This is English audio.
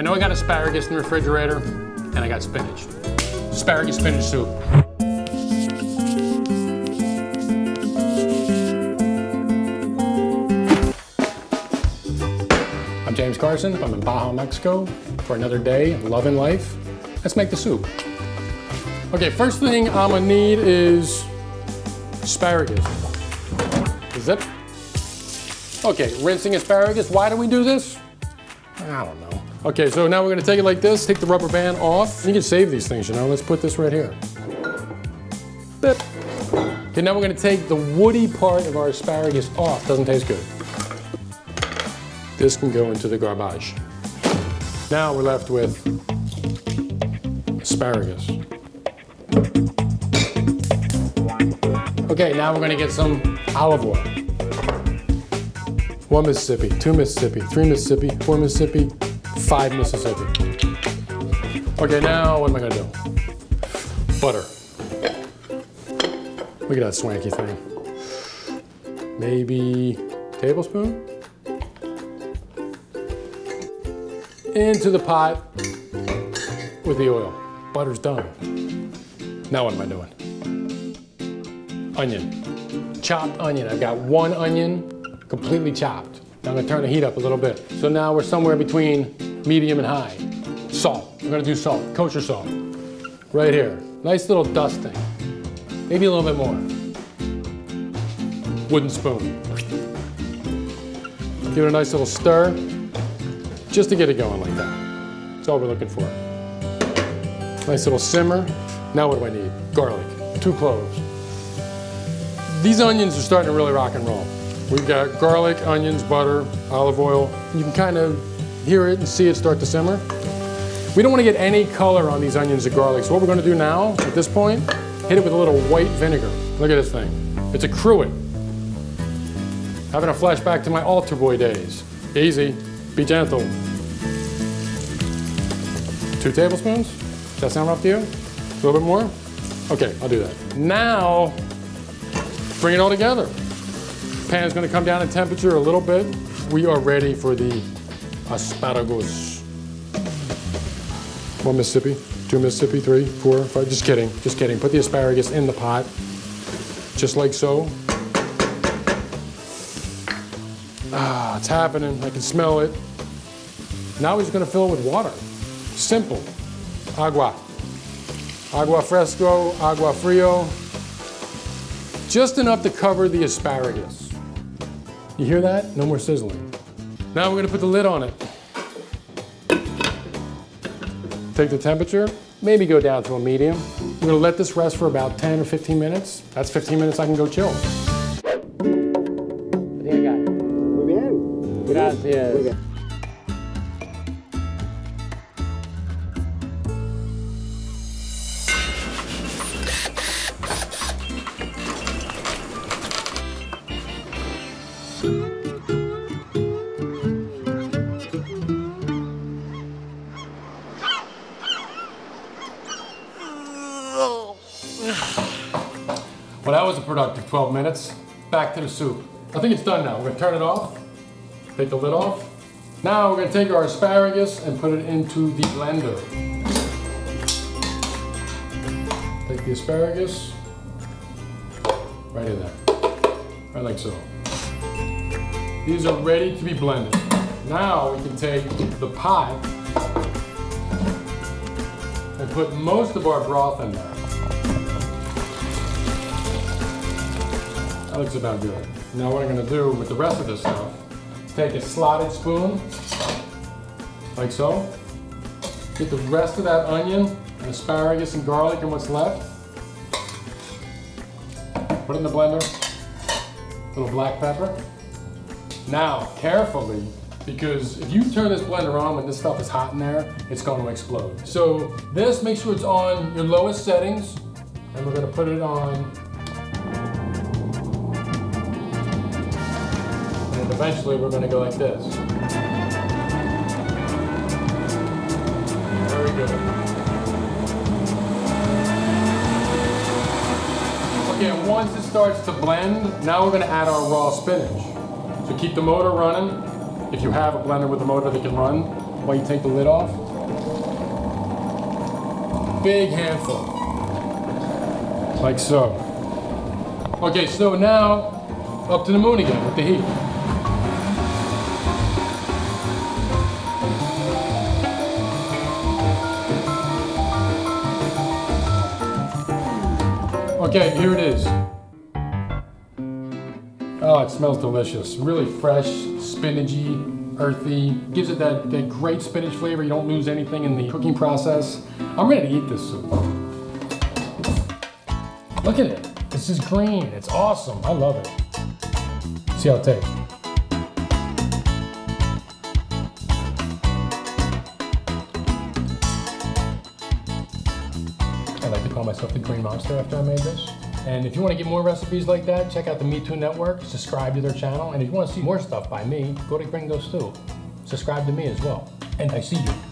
I know I got asparagus in the refrigerator, and I got spinach. Asparagus spinach soup. I'm James Carson. I'm in Baja, Mexico for another day of loving life. Let's make the soup. Okay, first thing I'm gonna need is asparagus. Zip. Okay, rinsing asparagus. Why do we do this? I don't know. Okay, so now we're gonna take it like this, take the rubber band off. You can save these things, you know. Let's put this right here. Bip. Okay, now we're gonna take the woody part of our asparagus off. Doesn't taste good. This can go into the garbage. Now we're left with asparagus. Okay, now we're gonna get some olive oil. 1 Mississippi, 2 Mississippi, 3 Mississippi, 4 Mississippi, 5 Mississippi. Okay, now what am I gonna do? Butter. Look at that swanky thing. Maybe tablespoon? Into the pot with the oil. Butter's done. Now what am I doing? Onion. Chopped onion. I've got 1 onion, completely chopped. Now I'm gonna turn the heat up a little bit. So now we're somewhere between medium and high. Salt. We're gonna do salt, kosher salt. Right here. Nice little dusting. Maybe a little bit more. Wooden spoon. Give it a nice little stir, just to get it going like that. That's all we're looking for. Nice little simmer. Now what do I need? Garlic, 2 cloves. These onions are starting to really rock and roll. We've got garlic, onions, butter, olive oil. You can kind of hear it and see it start to simmer. We don't want to get any color on these onions and garlic, so what we're going to do now, at this point, hit it with a little white vinegar. Look at this thing. It's a cruet. Having a flashback to my altar boy days. Easy, be gentle. 2 tablespoons? Does that sound rough to you? A little bit more? Okay, I'll do that. Now, bring it all together. Pan is going to come down in temperature a little bit. We are ready for the asparagus. 1 Mississippi, 2 Mississippi, 3, 4, 5. Just kidding, just kidding. Put the asparagus in the pot, just like so. Ah, it's happening. I can smell it. Now he's going to fill it with water. Simple. Agua. Agua fresco, agua frio. Just enough to cover the asparagus. You hear that? No more sizzling. Now we're going to put the lid on it. Take the temperature, maybe go down to a medium. We're going to let this rest for about 10 or 15 minutes. That's 15 minutes I can go chill. I think I got it. Muy bien. Gracias. Muy bien. Well, that was a productive 12 minutes. Back to the soup. I think it's done now. We're gonna turn it off. Take the lid off. Now we're gonna take our asparagus and put it into the blender. Take the asparagus, right in there. Right like so. These are ready to be blended. Now we can take the pot and put most of our broth in there. That looks about good. Now what I'm gonna do with the rest of this stuff is take a slotted spoon, like so. Get the rest of that onion and asparagus and garlic and what's left. Put it in the blender. A little black pepper. Now, carefully, because if you turn this blender on when this stuff is hot in there, it's going to explode. So this, make sure it's on your lowest settings, and we're gonna put it on. And eventually we're gonna go like this. Very good. Okay, and once it starts to blend, now we're gonna add our raw spinach. So keep the motor running. If you have a blender with a motor that can run, while you take the lid off. Big handful, like so. Okay, so now up to the moon again with the heat. Okay, here it is. Oh, it smells delicious. Really fresh, spinachy, earthy. Gives it that great spinach flavor. You don't lose anything in the cooking process. I'm ready to eat this soup. Look at it. This is green. It's awesome. I love it. See how it tastes. I like to call myself the Green Monster after I made this. And if you want to get more recipes like that, check out the Me Too Network, subscribe to their channel, and if you want to see more stuff by me, go to Gringo Stew. Subscribe to me as well. And I see you.